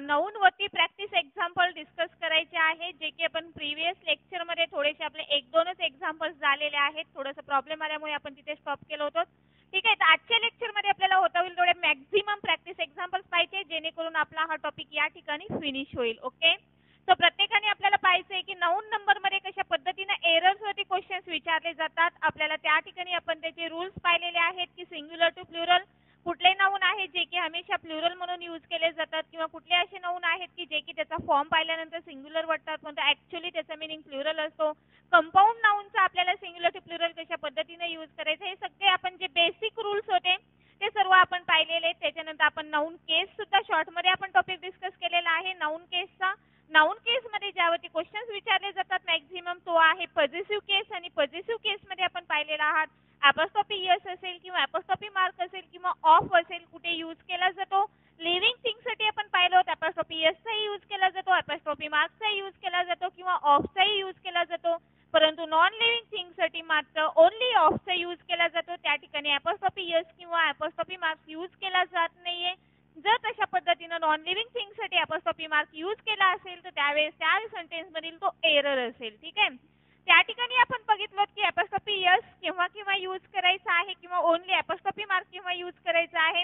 Noun वरती practice example discuss करायचे आहे, जे की आपण प्रीवियस लेक्चरमध्ये थोडेसे आपले एक दोनच एक्झाम्पल्स झालेले आहेत. थोडंसं प्रॉब्लेम आल्यामुळे आपण तिथे स्टॉप केलं होतं. ठीक आहे, तर आजच्या लेक्चरमध्ये आपल्याला होता होईल थोडे मॅक्झिमम प्रॅक्टिस एक्झाम्पल्स पाहिजे, जेणेकरून आपला हा टॉपिक या ठिकाणी फिनिश होईल. ओके, तर प्रत्येकाने आपल्याला पाहायचं आहे की नाउन नंबरमध्ये कशा पद्धतीने एरर्सवरती क्वेश्चन्स विचारले जातात. आपल्याला त्या ठिकाणी आपण त्याचे रूल्स पाहिलेले आहेत की सिंग्युलर टू प्लुरल कुठले नाउन आहेत जे की हमेशा प्लुरल म्हणून यूज केले जातात, किंवा कुठले असे नाउन आहेत की जे की त्याचा फॉर्म पाहिल्यानंतर सिंग्युलर वाटतात पण ॲक्च्युअली त्याचा मीनिंग प्लुरल असतो. कंपाऊंड नाउनचा आपल्याला सिंग्युलर टू प्लुरल कशा पद्धतीने यूज करायचं, हे सगळे आपण जे बेसिक रूल्स होते ते सर्व आपण पाहिलेले आहेत. त्याच्यानंतर आपण नाउन केस सुद्धा शॉर्टमध्ये आपण टॉपिक डिस्कस केलेला आहे. नाउन केसचा नाउन केसमध्ये ज्यावरती क्वेश्चन्स विचारले जातात मॅक्झिमम तो आहे पॉझिटिव्ह केस, आणि पॉझिटिव्ह केसमध्ये आपण पाहिलेला आहात ॲपॉस्ट्रॉफी यस असेल किंवा ॲपॉस्ट्रॉफी मार्क असेल किंवा ऑफ असेल कुठे यूज केला जातो. लिव्हिंग थिंगसाठी आपण पाहिलं होतं ॲपॉस्ट्रॉफी यसचाही यूज केला जातो, ॲपॉस्ट्रॉफी मार्कचाही यूज केला जातो किंवा ऑफचाही यूज केला जातो. परंतु नॉन लिव्हिंग थिंगसाठी मात्र ओन्ली ऑफचा यूज केला जातो. त्या ठिकाणी ॲपॉस्ट्रॉफी यस किंवा ॲपॉस्ट्रॉफी मार्क्स यूज केला जात नाहीये. जर तशा पद्धतीने नॉन लिव्हिंग थिंगसाठी ॲपॉस्ट्रॉफी मार्क यूज केला असेल तर त्यावेळेस त्या सेंटेन्समधील तो एरर असेल. ठीक आहे, त्या ठिकाणी आपण बघितलं की ॲपॉस्ट्रॉफी यस केव्हा केव्हा यूज करायचा आहे किंवा ओन्ली ॲपॉस्ट्रॉफी मार्क केव्हा यूज करायचा आहे.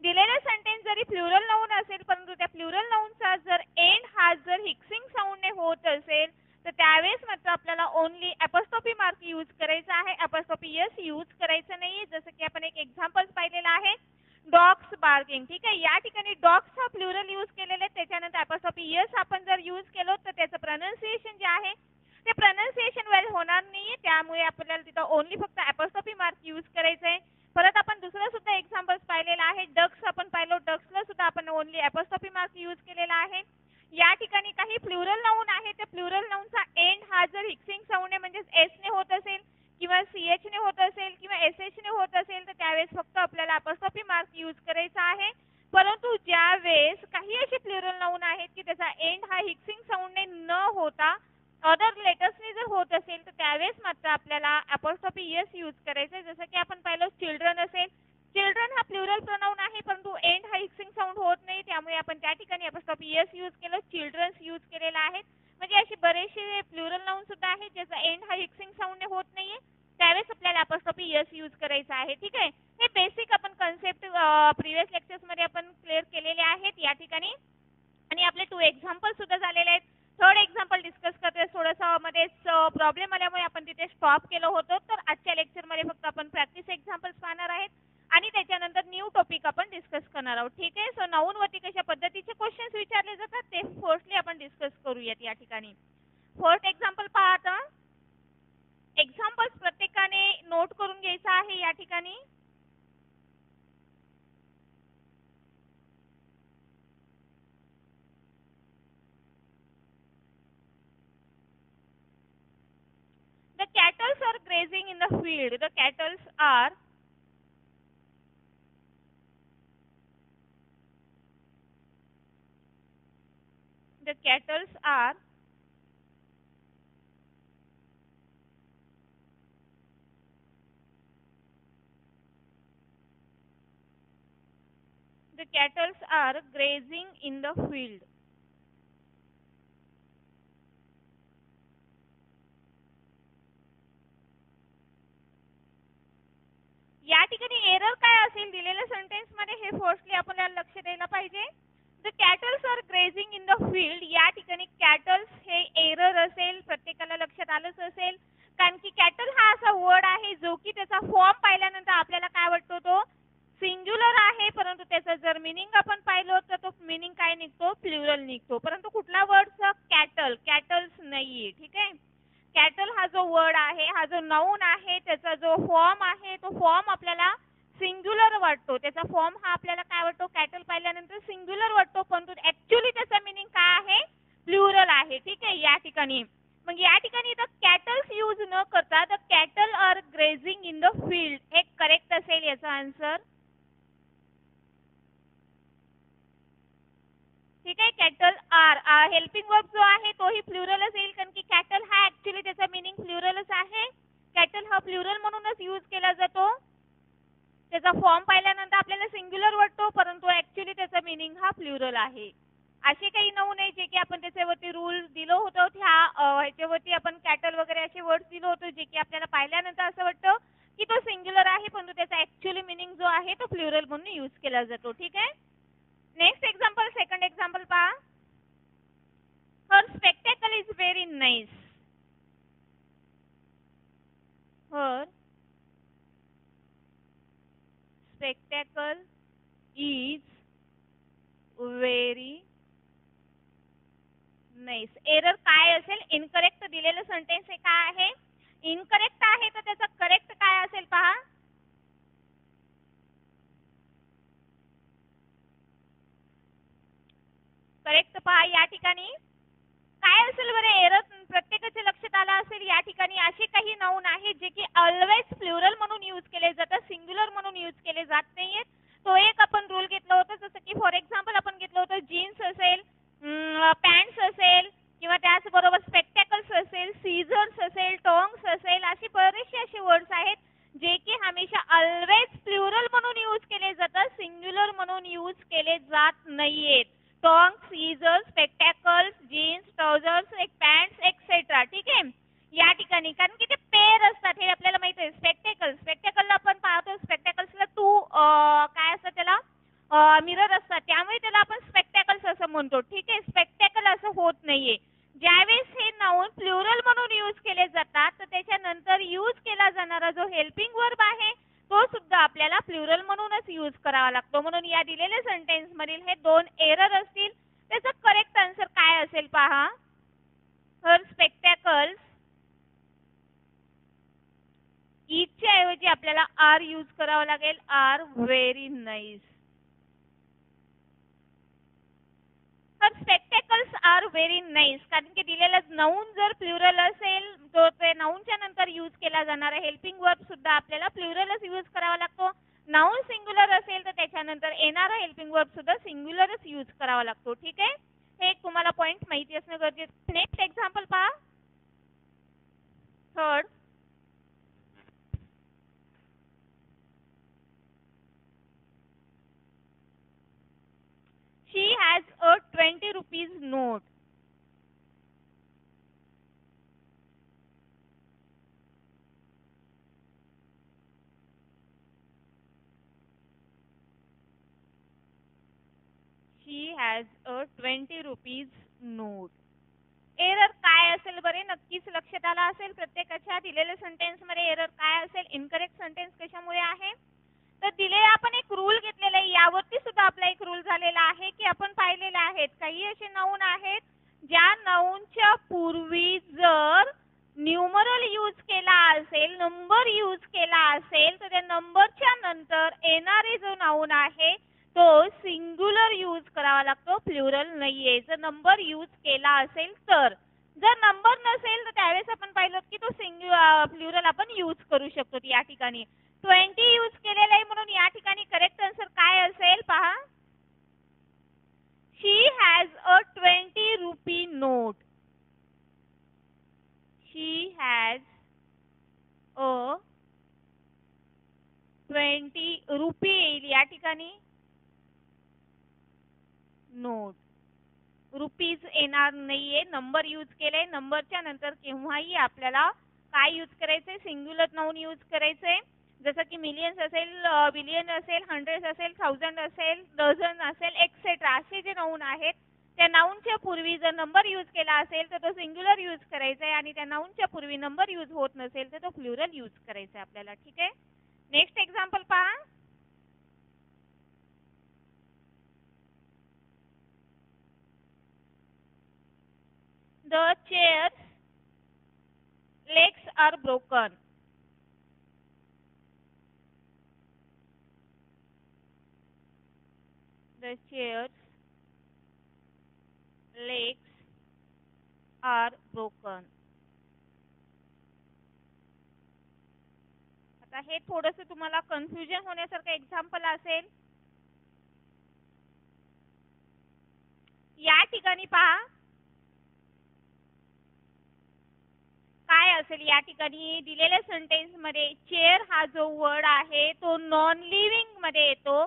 दिलेला सेंटेन्स जरी प्लुरल नाउन असेल परंतु त्या प्लुरल नाउनचा जर एंड हा जर हिक्सिंग साऊंडने होत असेल तर त्यावेळेस मात्र आपल्याला ओन्ली ॲपॉस्ट्रॉफी मार्क यूज करायचा आहे, ॲपॉस्ट्रॉफी यस यूज करायचं नाहीये. जसं की आपण एक एक्झाम्पल पाहिलेलं आहे डॉग्स बार्किंग. ठीक आहे, या ठिकाणी डॉग्स हा प्लुरल यूज केलेले आहे, त्याच्यानंतर ॲपॉस्ट्रॉफी यस आपण जर यूज केलो तर त्याचं प्रोनाउन्सिएशन जे आहे ते प्रोनाउन्सिएशन वेल होणार नाहीये. त्यामुळे आपल्याला तिथं ओन्ली फक्त ॲपॉस्ट्रॉफी मार्क यूज करायचं आहे. परत आपण दुसरं सुद्धा एक्झाम्पल्स पाहिलेलं आहे डक्स आपण पाहिलो, डक्सला सुद्धा आपण ओन्ली ॲपॉस्ट्रॉफी मार्क यूज केलेला आहे. या ठिकाणी काही प्लुरल नाउन आहे त्या प्लुरल नाउनचा एंड हा जर हिक्सिंग साऊंड म्हणजे एसने होत असेल किंवा सीएचने होत असेल किंवा एसएचने होत असेल तर त्यावेळेस फक्त आपल्याला ॲपॉस्ट्रॉफी मार्क यूज करायचा आहे. परंतु ज्या वेळेस काही असे प्लुरल नाउन आहेत की त्याचा एंड हा हिक्सिंग साऊंडने न होता अदर लेटर्सने जर होत असेल तर त्यावेळेस मात्र आपल्याला ॲपॉस्ट्रॉफी यस यूज करायचं आहे. जसं की आपण पाहिलं चिल्ड्रन असेल, चिल्ड्रन हा प्लुरल प्रोनाउन आहे परंतु एंड हा हिक्सिंग साऊंड होत नाही, त्यामुळे आपण त्या ठिकाणी ॲपॉस्ट्रॉफी यस यूज केलं, चिल्ड्रन्स यूज केलेला आहे. म्हणजे असे बरेचसे प्लुरल नाउन सुद्धा आहेत ज्याचा एंड हा हिक्सिंग साऊंडने होत नाहीये, त्यावेळेस आपल्याला ॲपॉस्ट्रॉफी यस यूज करायचा आहे. ठीक आहे, हे बेसिक आपण कन्सेप्ट प्रीवियस लेक्चर्समध्ये आपण क्लिअर केलेले आहेत या ठिकाणी, आणि आपले 2 एक्झाम्पल सुद्धा झालेले आहेत. थर्ड एक्झाम्पल डिस्कस करते थोडंसं मध्येच प्रॉब्लेम आल्यामुळे आपण तिथे स्टॉप केलं होतं. तर आजच्या लेक्चरमध्ये फक्त आपण प्रॅक्टिस एक्झाम्पल्स पाहणार आहेत आणि त्याच्यानंतर न्यू टॉपिक आपण डिस्कस करणार आहोत. ठीक आहे, सो नाउनवरती कशा पद्धतीचे क्वेश्चन्स विचारले जातात ते फर्स्टली आपण डिस्कस करूयात या ठिकाणी. फर्स्ट एक्झाम्पल पहा आता. एक्झाम्पल्स प्रत्येकाने नोट करून घ्यायचं आहे या ठिकाणी. The cattle are grazing in the field. The cattle are the cattle are the cattle are grazing in the field. या ठिकाणी एरर काय असेल दिलेल्या सेंटेन्स मध्ये हे फर्स्टली आपल्याला लक्ष द्यायला पाहिजे. The cattles are grazing in the field. या ठिकाणी कॅटल्स हे एरर असेल, प्रत्येकाला लक्षात आलंच असेल, कारण की कॅटल हा असा वर्ड आहे जो की त्याचा फॉर्म पाहिल्यानंतर आपल्याला काय वाटतो तो सिंग्युलर आहे, परंतु त्याचा जर मीनिंग आपण पाहिलं तर तो मीनिंग काय निघतो प्लुरल निघतो. परंतु कुठला वर्डचा कॅटल, कॅटल्स नाहीये. ठीक आहे, कॅटल हा जो वर्ड आहे हा जो नाउन आहे त्याचा जो फॉर्म आहे तो फॉर्म आपल्याला सिंग्युलर वाटतो, त्याचा फॉर्म हा आपल्याला काय वाटतो कॅटल पाहिल्यानंतर सिंग्युलर वाटतो, परंतु ऍक्च्युअली त्याचा मीनिंग काय आहे प्लुरल आहे. ठीक आहे, या ठिकाणी मग या ठिकाणी द कॅटल्स यूज न करता the cattle are grazing in the field हे करेक्ट असेल याचा आन्सर. ठीक आहे, कॅटल आर हेल्पिंग वर्ब जो आहे तोही प्लुरलच येईल, कारण की कॅटल हा ऍक्च्युली त्याचा मीनिंग प्लुरलच आहे. कॅटल हा प्लुरल म्हणूनच यूज केला जातो, त्याचा फॉर्म पाहिल्यानंतर आपल्याला सिंग्युलर वाटतो परंतु ऍक्च्युली त्याचा मीनिंग हा प्लुरल आहे. असे काही नाऊन आहे जे की आपण त्याच्यावरती रूल दिलो होतो, ह्याच्यावरती आपण कॅटल वगैरे असे वर्ड्स दिलो होतो जे की आपल्याला पाहिल्यानंतर असं वाटतं की तो सिंग्युलर आहे, परंतु त्याचा ऍक्च्युअली मिनिंग जो आहे तो प्लुरल म्हणून यूज केला जातो. ठीक आहे. नेक्स्ट एक्झाम्पल, सेकंड एक्झाम्पल पहा. Her spectacle is very nice. Her spectacle is very nice. Error काय असेल? इनकरेक्ट दिलेलं सेंटेन्स हे काय आहे? इनकरेक्ट आहे, तर त्याचा करेक्ट काय असेल पहा. करेक्ट पहा या ठिकाणी काय असेल बरं एरर? प्रत्येकाच्या लक्षात आला असेल या ठिकाणी असे काही नाऊन आहेत जे की ऑलवेज प्लुरल म्हणून यूज केले जातात, सिंग्युलर म्हणून यूज केले जात नाहीयेत. तो एक आपण रूल घेतला होता, जसं की फॉर एक्झाम्पल आपण घेतलं होतं जीन्स असेल, पॅन्ट्स असेल, किंवा त्याचबरोबर स्पेक्टॅकल्स असेल, सीझर्स असेल, टॉंग्स असेल, असे बरेचसे असे वर्ड्स आहेत जे की हमेशा ऑलवेज प्लुरल म्हणून यूज केले जातात, सिंग्युलर म्हणून यूज केले जात नाहीयेत. टॉंग्स, सीझर्स, स्पेक्टॅकल्स, जीन्स, ट्राउझर्स, एक पॅन्ट्स एक्सेट्रा. ठीक आहे. या ठिकाणी कारण की ते पेअर असतात हे आपल्याला माहिती आहे. स्पेक्टॅकलला आपण पाहतो, स्पेक्टॅकल्सला काय असतं त्याला मिरर असतात, त्यामुळे त्याला आपण स्पेक्टॅकल्स असं म्हणतो. ठीक आहे. स्पेक्टॅकल असं होत नाहीये. ज्यावेळेस हे नाऊन प्लुरल म्हणून यूज केले जातात तर त्याच्यानंतर यूज केला जाणारा जो हेल्पिंग वर्ब आहे तो सुद्धा आपल्याला प्लुरल म्हणूनच यूज करावा लागतो. म्हणून या दिलेल्या सेंटेन्स मधील हे दोन एरर असतील. त्याचा करेक्ट आन्सर काय असेल पहा. हर स्पेक्टॅकल्स, इजच्या ऐवजी आपल्याला आर यूज करावा लागेल. Are very nice. Her spectacles are very nice. कारण की दिलेलं नाऊन जर प्लुरल असेल तो ते नाऊनच्या नंतर यूज केला जाणारा हेल्पिंग वर्ब सुद्धा आपल्याला प्लुरलच यूज करावा लागतो. नाऊन सिंग्युलर असेल तर त्याच्यानंतर येणारा हेल्पिंग वर्ब सुद्धा सिंग्युलरच यूज करावा लागतो. ठीक आहे. हे एक तुम्हाला पॉइंट माहिती असणं गरजेचं. नेक्स्ट एक्झाम्पल पहा. Third, she has a 20 rupees note. She has a 20 rupees note. Error काय असेल बरे? नक्कीच लक्षात आला असेल प्रत्येकाच्या दिलेल्या सेंटेन्स मध्ये एरर काय असेल? इनकरेक्ट सेंटेन्स कशामुळे आहे? तर दिलेला आपण एक रूल घेतलेला आहे, यावरती सुद्धा आपला एक रूल झालेला आहे की आपण पाहिलेले आहेत काही असे नाऊन आहेत ज्या नाऊनच्या पूर्वी जर न्यूमरल यूज केला असेल, नंबर यूज केला असेल, तर त्या नंबरच्या नंतर येणारे जो नाऊन आहे तो सिंग्युलर यूज करावा लागतो, प्लुरल नाहीये. जर नंबर यूज केला असेल तर. जर नंबर नसेल तर त्यावेळेस आपण पाहिलं की तो प्लुरल आपण यूज करू शकतो. या ठिकाणी 20 यूज केलेला आहे म्हणून या ठिकाणी करेक्ट आन्सर काय असेल पहा. She has a 20 rupee note. She has a 20 rupee येईल या ठिकाणी. नोट, रुपीज येणार नाहीये. नंबर यूज केले. नंबरच्या नंतर केव्हाही आपल्याला काय यूज करायचंय? सिंग्युलर नाऊन यूज करायचंय. जसं की मिलियन्स असेल, बिलियन असेल, हंड्रेड असेल, थाउजंड असेल, डझन असेल, एक्सेट्रा असे जे नाऊन आहेत त्या नाऊनच्या पूर्वी जर नंबर यूज केला असेल तर तो सिंग्युलर यूज करायचा आहे आणि त्या नाऊनच्या पूर्वी नंबर यूज होत नसेल तर तो प्लुरल यूज करायचा आहे आपल्याला. ठीक आहे. नेक्स्ट एक्झाम्पल पहा. The chair's legs are broken. The chair's legs are broken. आता हे थोडंसं तुम्हाला कन्फ्युजन होण्यासारखं एक्झाम्पल असेल. या ठिकाणी पहा काय असेल. या ठिकाणी दिलेल्या सेंटेन्स मध्ये चेअर हा जो वर्ड आहे तो नॉन लिव्हिंग मध्ये येतो.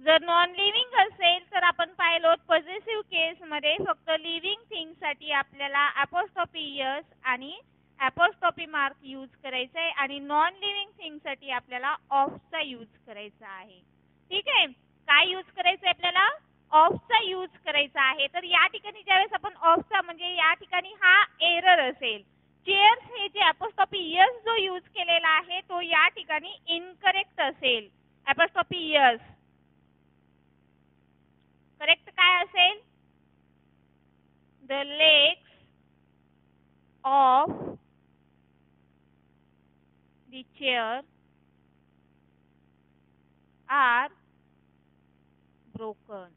जर नॉन लिव्हिंग असेल तर आपण पाहिलो पॉझिटिव्ह केस मध्ये फक्त लिव्हिंग थिंग साठी आपल्याला अपोस्ट्रॉफी एस आणि अपोस्ट्रॉफी मार्क यूज करायचा आहे आणि नॉन लिव्हिंग थिंग साठी आपल्याला ऑफचा यूज करायचा आहे. ठीक आहे, काय यूज करायचं आहे आपल्याला? ऑफचा यूज करायचा आहे. तर या ठिकाणी ज्यावेळेस आपण ऑफचा म्हणजे या ठिकाणी हा एरर असेल. चेअर्स हे जे अपोस्ट्रॉफी एस जो यूज केलेला आहे तो या ठिकाणी इनकरेक्ट असेल. अपोस्ट्रॉफी एस करेक्ट काय असेल? The legs of the chair are broken.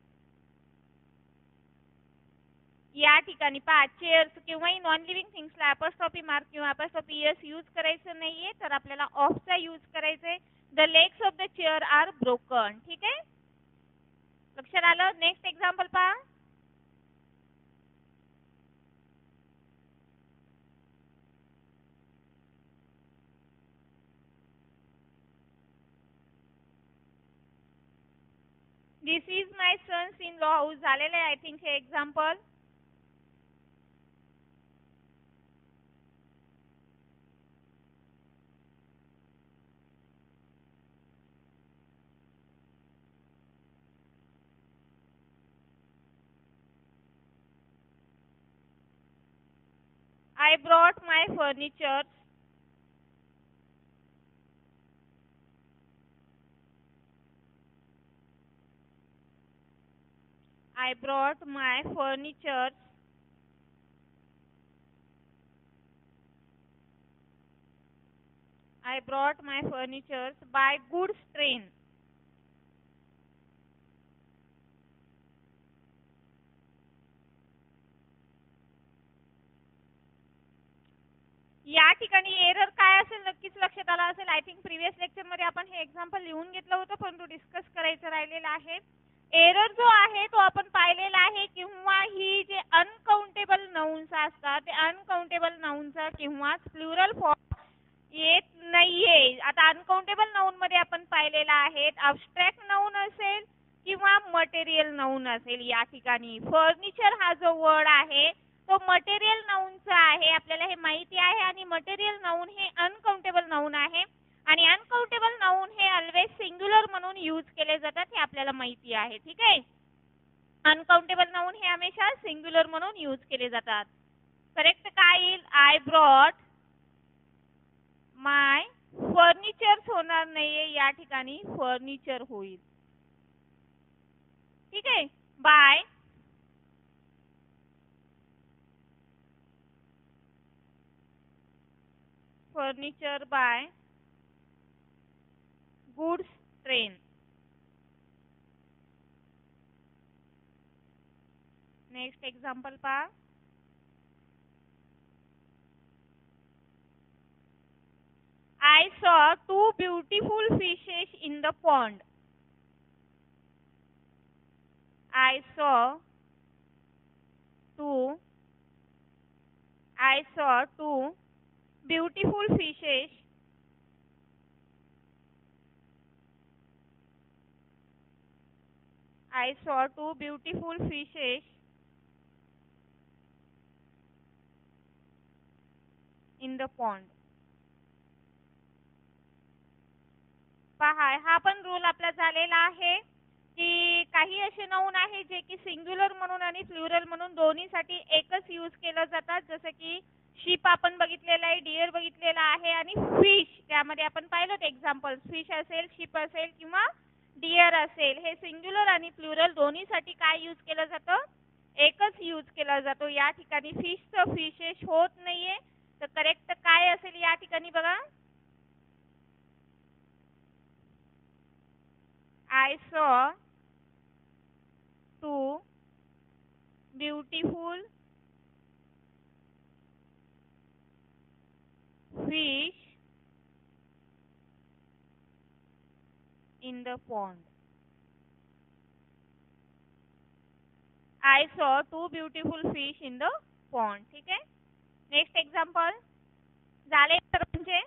या ठिकाणी पहा चेअर्स किंवाही नॉन लिव्हिंग थिंग्सला अपोस्ट्रॉफी मार्क किंवा अपोस्ट्रॉफी एस यूज करायचं नाहीये, तर आपल्याला ऑफचा यूज करायचा आहे. The legs of the chair are broken. ठीक आहे, लक्षात आलं? नेक्स्ट एक्झाम्पल पहा. This is my sons in law house झालेलं आहे आय थिंक हे example. I brought my furniture. I brought my furniture I brought my furniture by goods train. या ठिकाणी एरर काय असेल नक्कीच लक्षात आला असेल. आय थिंक प्रीवियस लेक्चर मध्ये आपण हे एक्झाम्पल लिहून घेतलं होतं परंतु डिस्कस करायचं राहिलेलं आहे. एरर जो आहे तो आपण पाहिलेला आहे किंवा ही जे अनकाउंटेबल नाउन्स असतात ते अनकाउंटेबल नाउनचा किंवा प्लुरल फॉर्म येत नाहीये. आता अनकाउंटेबल नाउन मध्ये आपण पाहिलेला आहे अब्स्ट्रॅक्ट नाउन असेल किंवा मटेरियल नाउन असेल. या ठिकाणी फर्निचर हा जो वर्ड आहे तो मटेरियल नाउनचा आहे, आपल्याला हे माहिती आहे. आणि मटेरियल नाउन हे अनकाउंटेबल नाउन आहे आणि अनकाउंटेबल नाउन हे ऑलवेज सिंग्युलर म्हणून यूज केले जातात हे आपल्याला माहिती आहे. ठीक आहे, अनकाउंटेबल नाउन हे हमेशा सिंग्युलर म्हणून यूज केले जातात. करेक्ट काय येईल? आय ब्रॉट माय फर्निचर्स होणार नाहीये, या ठिकाणी फर्निचर होईल. ठीक आहे, by furniture by goods train. Next example पहा. I saw two beautiful fishes in the pond. I saw two beautiful fishes I saw two beautiful fishes in the pond. पहा हा पण रूल आपला झालेला आहे की काही असे नाउन आहे जे की सिंग्युलर म्हणून आणि प्लुरल म्हणून दोन्हीसाठी एकच यूज केलं जातात. जसं की शिप आपण बघितलेला आहे, डिअर बघितलेला आहे आणि फिश त्यामध्ये आपण पाहिलं एक्झाम्पल. फिश असेल, शिप असेल किंवा डिअर असेल हे सिंग्युलर आणि प्लुरल दोन्हीसाठी काय यूज केलं जातं? एकच यूज केला जातो. या ठिकाणी फिशचं फिशेस होत नाहीये, तर करेक्ट काय असेल या ठिकाणी बघा. I saw two beautiful fish in the pond. I saw two beautiful fish in the pond. ठीक आहे, नेक्स्ट एक्झाम्पल झाले सर्वांचे.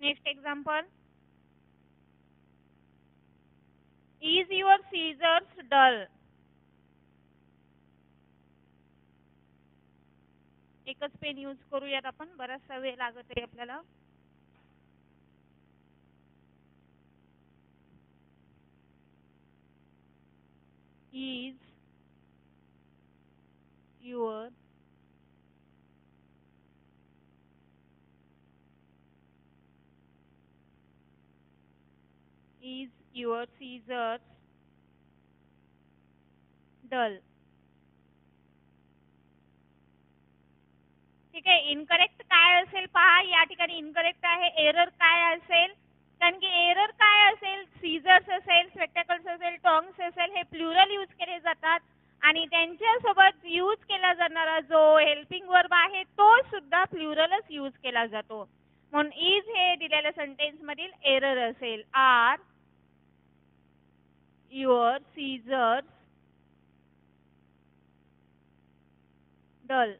Next example, is your scissors dull. एकच पेन यूज करूयात आपण, बराचसा वेळ लागत आहे आपल्याला. Is your scissors dull. ठीक आहे, इनकरेक्ट काय असेल पहा, या ठिकाणी इनकरेक्ट आहे. एरर काय असेल, कारण की एरर काय असेल, सीझर्स असेल, स्पेक्टॅकल्स असेल, टॉंग्स असेल, हे प्लुरल यूज केले जातात आणि त्यांच्यासोबत यूज केला जाणारा जो हेल्पिंग वर्ब आहे तो सुद्धा प्लुरलच यूज केला जातो. म्हणून इज हे दिलेल्या सेंटेन्स मधील एरर असेल. Are your scissors dull.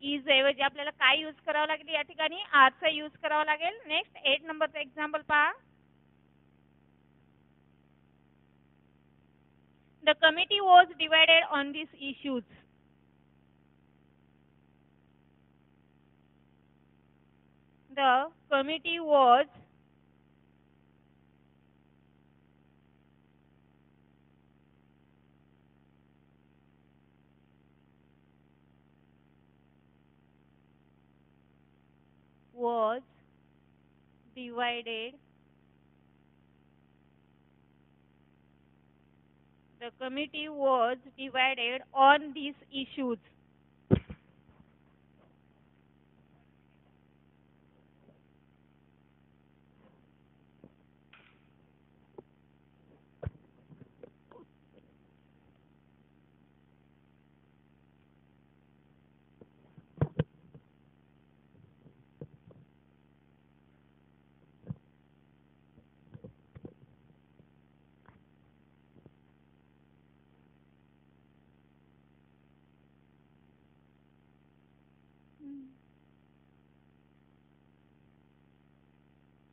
Is ऐवजी आपल्याला काय यूज करावं लागेल, या ठिकाणी आरचा यूज करावा लागेल. नेक्स्ट 8 नंबरचा एक्झाम्पल पहा. The committee was divided on these issues. The committee was divided. The committee was divided on these issues.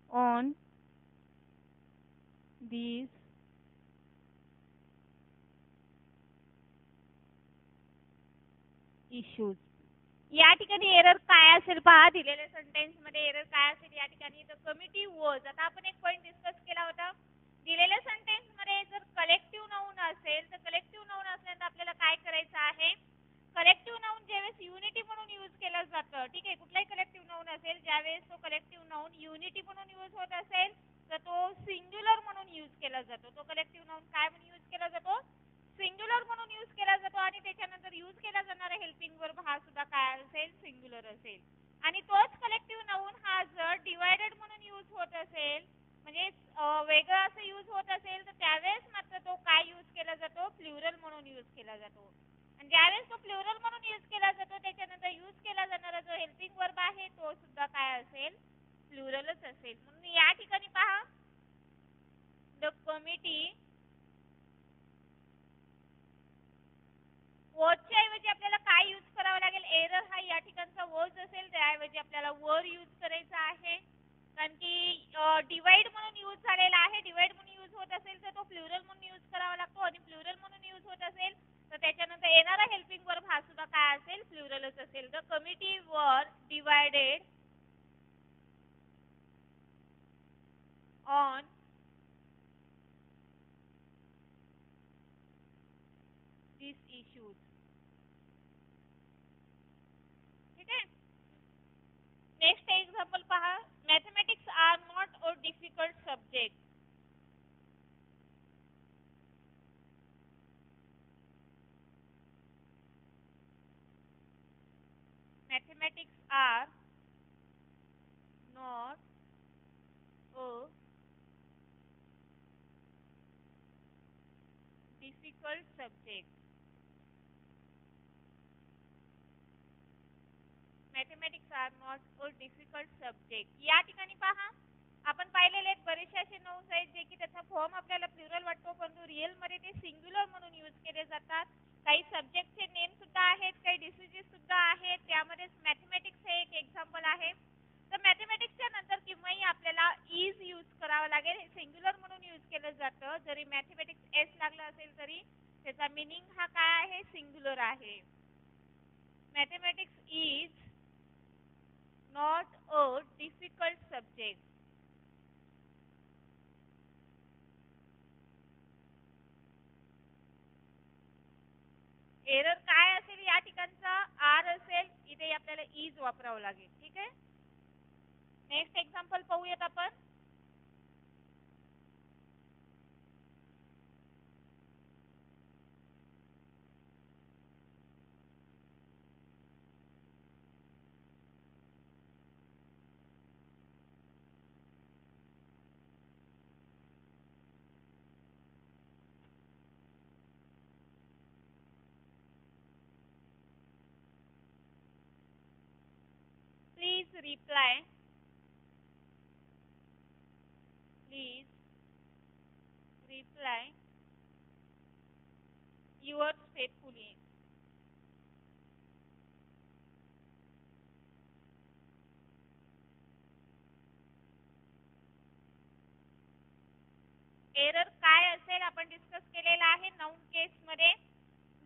On these issues. या ठिकाणी एरर काय असेल पहा, दिलेल्या सेंटेन्स मध्ये एरर काय असेल या ठिकाणी. द कमिटी वॉज, आता आपण एक पॉइंट डिस्कस केला होता, दिलेल्या सेंटेन्स मध्ये जर कलेक्टिव्ह नाउन असेल तर कलेक्टिव्ह नाउन असल्यानंतर आपल्याला काय करायचं आहे, कलेक्टिव्ह नाउन ज्यावेळेस युनिटी म्हणून यूज केलं जातं. ठीक आहे, कुठलाही कलेक्टिव्ह नाउन असेल ज्यावेळेस तो कलेक्टिव्ह नाउन युनिटी म्हणून यूज होत असेल तर तो सिंग्युलर म्हणून यूज केला जातो. तो कलेक्टिव्ह नाउन काय म्हणून यूज केला जातो, सिंग्युलर म्हणून यूज केला जातो. आणि त्याच्यानंतर यूज केला जाणारा हेल्पिंग वर्ब हा सुद्धा काय असेल, सिंग्युलर असेल. आणि तोच कलेक्टिव्ह नाउन हा जर डिवायडेड म्हणून यूज होत असेल, म्हणजे वेगळं असं यूज होत असेल तर त्यावेळेस मात्र तो काय यूज केला जातो, प्लुरल म्हणून यूज केला जातो. आणि ज्यावेळेस तो प्लुरल म्हणून यूज केला जातो त्याच्यानंतर यूज केला जाणारा जो हेल्पिंग वर्ब आहे तो सुद्धा काय असेल, प्लुरलच असेल. म्हणून या ठिकाणी पहा, द कमिटी वॉजच्या ऐवजी आपल्याला काय यूज करावं लागेल, एरर हा या ठिकाणचा वॉज असेल त्याऐवजी आपल्याला वर यूज करायचा आहे. कारण की डिवाइड म्हणून यूज झालेला आहे, डिवाइड म्हणून यूज होत असेल तर तो प्लुरल म्हणून यूज करावा लागतो. आणि प्लुरल म्हणून यूज होत असेल तर त्याच्यानंतर येणारा हेल्पिंग वर्ब हा सुद्धा काय असेल, प्लुरलच असेल. The committee were divided on these issues. ठीक आहे, नेक्स्ट एक्झाम्पल पहा. Mathematics are not a difficult subject. Mathematics are not a difficult subject. Mathematics are not a difficult subject. या ठिकाणी पहा, आपण पाहिलेले आहेत बरेचसे असे नाउन्स आहेत जे की त्याचा फॉर्म आपल्याला प्लुरल वाटतो परंतु रिअल मध्ये ते सिंग्युलर म्हणून यूज केले जातात. काही सब्जेक्टचे नेम सुद्धा आहेत, काही डिसिजेस सुद्धा आहेत. त्यामध्येच मॅथमॅटिक्स हे एक एक्झाम्पल आहे. तर मॅथमॅटिक्सच्या नंतर केव्हाही आपल्याला इज यूज करावा लागेल. हे सिंग्युलर म्हणून यूज केलं जातं. जरी मॅथमॅटिक्स एस लागलं असेल तरी त्याचा मिनिंग हा काय आहे, सिंग्युलर आहे. Mathematics is not a difficult subject. Error काय असेल या ठिकाणचा, आर असेल, इथे आपल्याला इज वापरावं लागेल. ठीक आहे. नेक्स्ट एक्झाम्पल पाहूयात आपण. Please reply. Please reply yours faithfully. Error काय असेल आपण डिस्कस केलेला आहे नाउन केस मध्ये.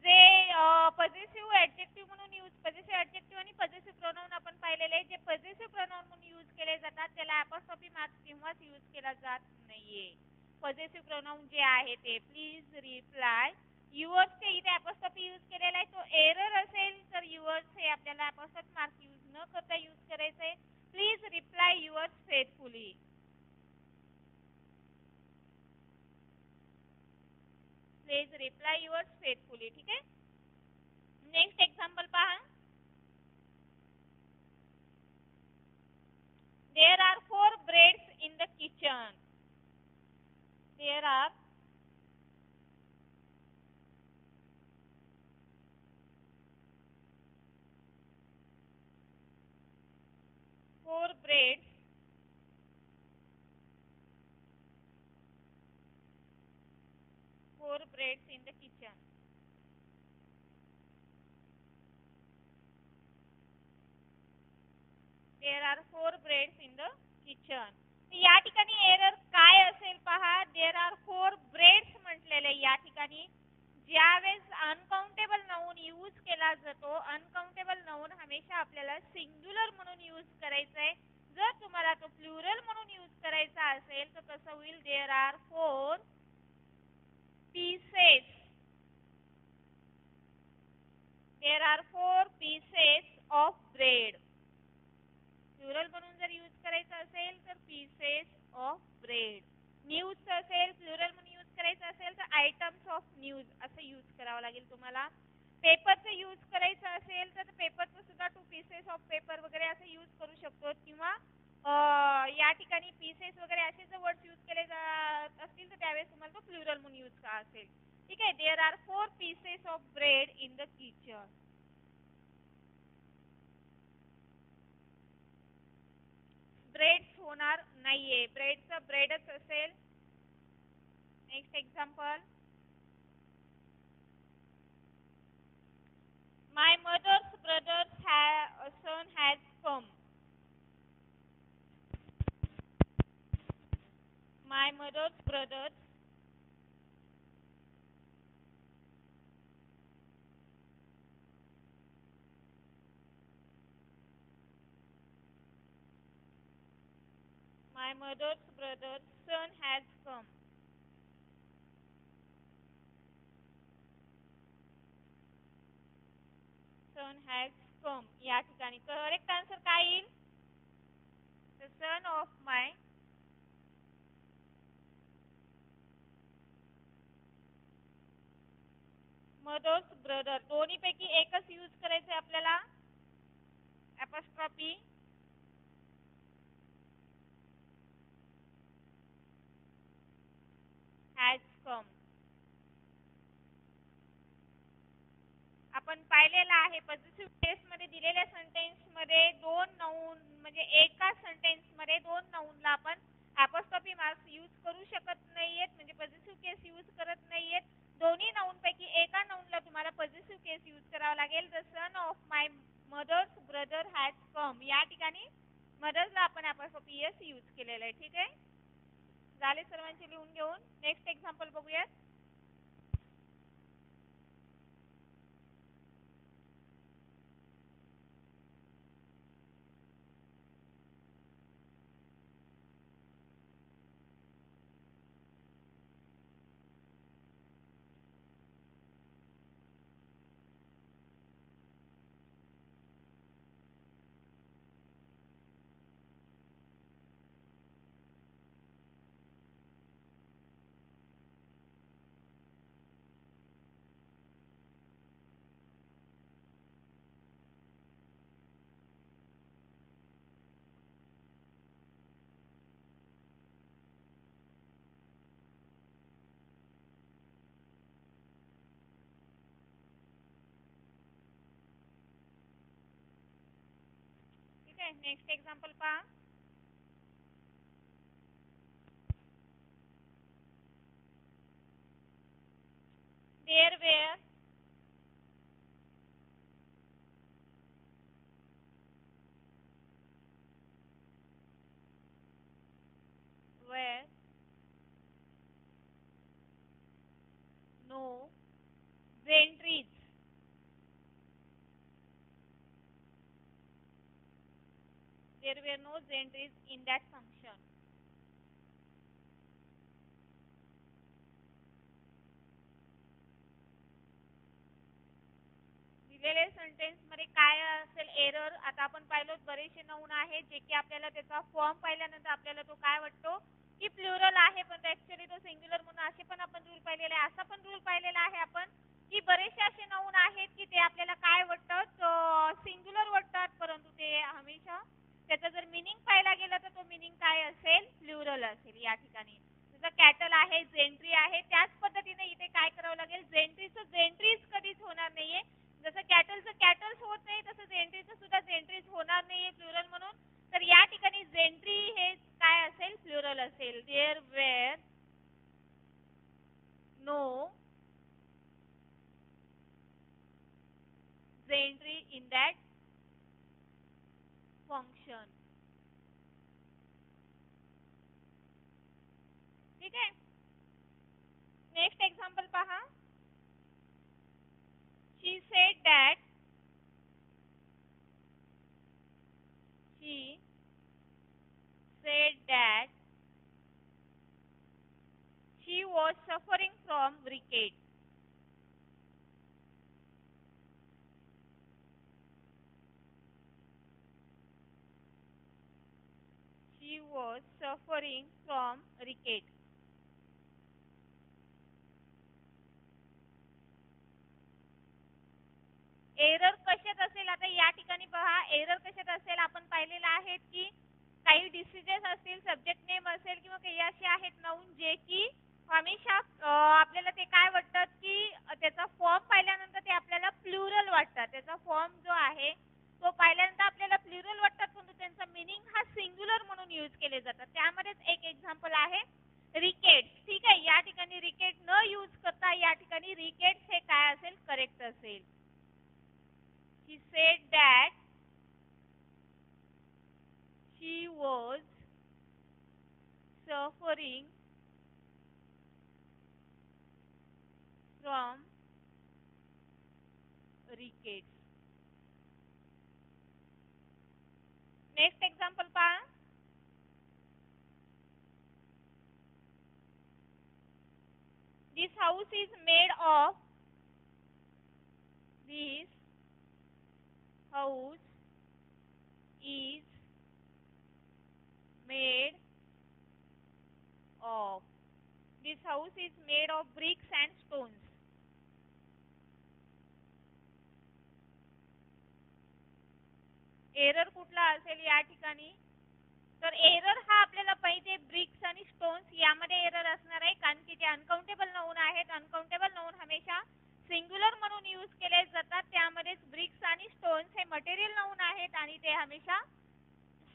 जे पॉझिटिव्ह ऍडजेक्टिव्ह म्हणून यूज, पॉझिटिव्ह ऍडजेक्टिव्ह आणि पॉझिटिव्ह प्रोनाउन आपण पाहिलेले. जे पॉझिटिव्ह प्रोनाउन म्हणून यूज केले जातात त्याला अपॉस्ट्रोफी मार्क केव्हाच यूज केला जात नाहीये. पॉझिटिव्ह प्रोनाउन जे आहे ते प्लीज रिप्लाय युअर्स चे इथे अपॉस्ट्रोफी यूज केलेला आहे. तो एरर असेल तर युअर्स हे आपल्याला अपॉस्ट्रोफी मार्क यूज न करता यूज करायचं आहे. Please reply yours faithfully. Please reply yours faithfully. ठीक आहे. नेक्स्ट एक्झाम्पल पहा. There are 4 breads in the kitchen. There are 4 breads in the kitchen. There are 4 breads in the kitchen. या ठिकाणी error काय असेल पहा. देयर आर 4 ब्रेड्स म्हटलेले या ठिकाणी. ज्यावेळेस अनकाउंटेबल नाउन यूज केला जातो, अनकाउंटेबल नाउन हमेशा आपल्याला सिंग्युलर म्हणून यूज करायचा आहे. जर तुम्हाला तो प्लुरल म्हणून यूज करायचा असेल तर कसं होईल. There are 4 pieces. There are 4 pieces of bread. Plural म्हणून जर यूज करायचं असेल तर पीसेस ऑफ ब्रेड. न्यूज असेल, प्लुरल म्हणून यूज करायचं असेल तर आयटम्स ऑफ न्यूज असं यूज करावं लागेल तुम्हाला. पेपरचं यूज करायचं असेल तर पेपरचं सुद्धा 2 पीसेस ऑफ पेपर वगैरे असं यूज करू शकतो. किंवा या ठिकाणी पीसेस वगैरे असे जर वर्ड्स यूज केले जात असतील तर त्यावेळेस तुम्हाला तो प्लुरल म्हणून यूज का असेल. ठीक आहे. There are 4 pieces of bread in the kitchen. Breads होणार नाहीये, ब्रेडचं ब्रेडच असेल. Next example. My mother's brothers son has come. My mother's brothers my mother's brother's son has come. Son has come. या ठिकाणी करेक्ट आन्सर काय येईल. The son of my mother's brother. दोन्ही पैकी एकच यूज करायचं आहे आपल्याला. Apostrophe has come. आपण पाहिलेलं आहे पॉझिटिव्ह केस मध्ये दिलेल्या सेंटेन्स मध्ये 2 नाउन म्हणजे एका सेंटेन्स मध्ये 2 नाउनला आपण अपॉस्ट्रॉफी मार्क्स यूज करू शकत नाहीयेत. म्हणजे पॉझिटिव्ह केस यूज करत नाहीयेत. दोन्ही नाउन पैकी एका नाउनला तुम्हाला करावा लागेल. The son of my mother's brother has come. या ठिकाणी मदर्सला आपण अपॉस्ट्रोफी एस यूज केलेलं आहे. ठीक आहे, झाले सर्वांचे लिहून घेऊन. नेक्स्ट एक्झाम्पल बघूयात. ठीक आहे, नेक्स्ट एक्झाम्पल पहा. There were were no gentries. There were no gentries in that function. दिलेले सेंटेन्स मध्ये काय असेल एरर. आता आपण पाहिलो बरेचसे नाउन आहेत जे की आपल्याला त्याचा फॉर्म पाहिल्यानंतर आपल्याला तो काय वाटतो की प्लुरल आहे, पण ऍक्च्युअली तो सिंग्युलर म्हणून असे पण आपण रूल पाहिलेला आहे. असा पण रूल पाहिलेला आहे आपण की बरेचसे असे नाउन आहेत की ते आपल्याला काय वाटतात सिंग्युलर वाटतात, परंतु ते हमेशा त्याचा जर मिनिंग पाहायला गेलं तर तो मिनिंग काय असेल, प्लुरल असेल. या ठिकाणी जसं कॅटल आहे, जेंट्री आहे, त्याच पद्धतीने इथे काय करावं लागेल, जेंट्रीचं जेंट्रीज कधीच होणार नाहीये. जसं कॅटलचं कॅटल्स होत नाही तसं जेंट्रीचं सुद्धा जेंट्रीज होणार नाहीये प्लुरल म्हणून. तर या ठिकाणी जेंट्री हे काय असेल, प्लुरल असेल. There were no gentry in that function. ठीक आहे, नेक्स्ट एक्झाम्पल पहा. She said that she said that she was suffering from rickets. She was suffering from rickets. Error कशात असेल, आता या ठिकाणी पहा एरर कशात असेल. आपण पाहिलेलं आहे की काही डिसीजेस असतील, सब्जेक्ट नेम असेल किंवा काही असे आहेत नाउन जे की हमेशा आपल्याला ते काय वाटतात की त्याचा फॉर्म पाहिल्यानंतर ते आपल्याला प्लुरल वाटतात. त्याचा फॉर्म जो आहे तो पाहिल्यानंतर आपल्याला प्लुरल वाटतात, परंतु त्यांचा मिनिंग हा सिंग्युलर म्हणून यूज केले जातात. त्यामध्येच एक एक्झाम्पल आहे रिकेट्स. ठीक आहे, या ठिकाणी रिकेट न यूज करता या ठिकाणी रिकेट्स हे काय असेल, करेक्ट असेल. He said that she was suffering from rickets. Next example पहा. This house is made of. This house is made of. This house is made of bricks and stones. Error कुठला असेल या ठिकाणी, तर एरर हा आपल्याला पाहिजे ब्रिक्स आणि स्टोन्स यामध्ये एरर असणार आहे, कारण की जे अनकाउंटेबल नाउन आहेत, अनकाउंटेबल नाउन हमेशा सिंग्युलर म्हणून यूज केले जातात. त्यामध्येच ब्रिक्स आणि स्टोन्स हे मटेरियल नाउन आहेत आणि ते हमेशा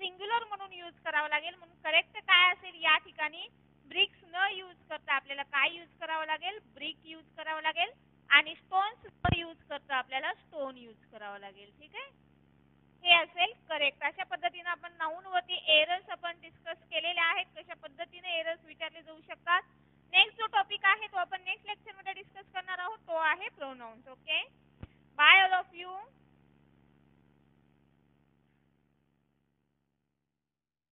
सिंग्युलर म्हणून यूज करावं लागेल. म्हणून करेक्ट काय असेल या ठिकाणी, ब्रिक्स न यूज करता आपल्याला काय यूज करावं लागेल, ब्रिक यूज करावं लागेल. आणि स्टोन्स यूज करता आपल्याला स्टोन यूज करावा लागेल. ठीक आहे, हे असेल करेक्ट. अशा पद्धतीने आपण नाऊन वरती एरर्स आपण डिस्कस केलेले आहेत, कशा पद्धतीने एरर्स विचारले जाऊ शकतात. नेक्स्ट जो टॉपिक आहे तो आपण नेक्स्ट लेक्चर मध्ये डिस्कस करणार आहोत, तो आहे pronouns. Okay, bye all of you.